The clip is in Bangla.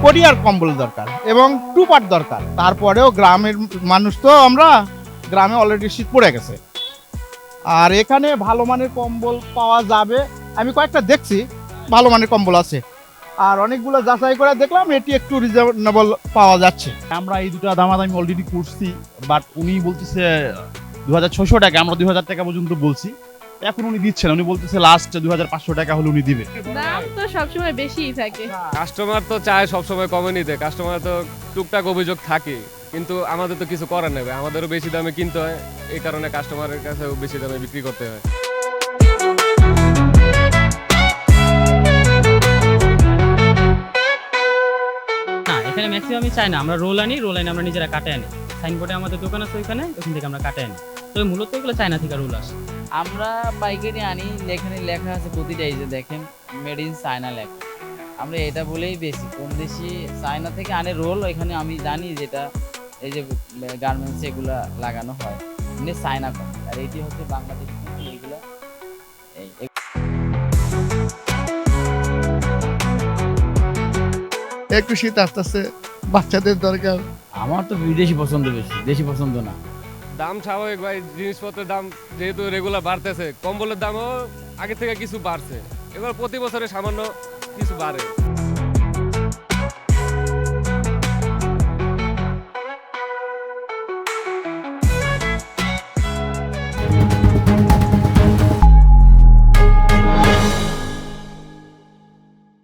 কোরিয়ার কম্বল দরকার এবং টু পার্ট দরকার। তারপরেও গ্রামের মানুষ তো আমরা, গ্রামে অলরেডি শীত পড়ে গেছে। আর এখানে ভালো মানের কম্বল পাওয়া যাবে, আমি কয়েকটা দেখছি ভালো মানের কম্বল আছে। আর অনেকগুলো যাচাই করে দেখলাম এটি একটু রিজনেবল পাওয়া যাচ্ছে। আমরা এই দুটো দামাদামি অলরেডি করছি, বাট উনি বলতেছে 2600 টাকা, আমরা 2000 টাকা পর্যন্ত বলছি। এখন উনি দিচ্ছেন, উনি বলতেছে লাস্ট 2500 টাকা হলে উনি দিবে। দাম তো সবসময় বেশিই থাকে। কাস্টমার তো চায় সবসময় কমে নিতে, কাস্টমার তো টুকটাক অভিযোগ থাকে, কিন্তু আমাদের তো কিছু করার নেই, আমাদেরও বেশি দামে কিনতে হয়, এই কারণে কাস্টমারের কাছেও বেশি দামে বিক্রি করতে হয়। না, এখানে ম্যাক্সিমাম আমি চাই না, আমরা রোল আনি, রোল আনি আমরা নিজেরা কাটে আনি। সাইনবোর্ডে আমাদের দোকান আছে ওইখানে, ওখান থেকে আমরা কাটে আনি। তবে মূলত এগুলো চায়না থেকে রোল আসে। আমরা পাইকারি আনি, এখানে লেখা আছে প্রতিটা, এই যে দেখেন মেড ইন চায়না লেখা। আমরা এটা বলেই বেশি কম বেশি চায়না থেকে আনে রোল। এখানে আমি জানি যেটা এই যে গার্মেন্টস এগুলা লাগানো হয় এমনি চায়না কম, আর এটি হচ্ছে বাংলাদেশ এইগুলো। একটু শীত আসতেছে, বাচ্চাদের দরকার। আমার তো বিদেশি পছন্দ বেশি, দেশি পছন্দ না। দাম স্বাভাবিক ভাই, জিনিসপত্রের দাম যেহেতু রেগুলার বাড়তেছে, কম্বলের দামও আগে থেকে কিছু বাড়ছে, এবার প্রতি বছরে সামান্য কিছু বাড়ে।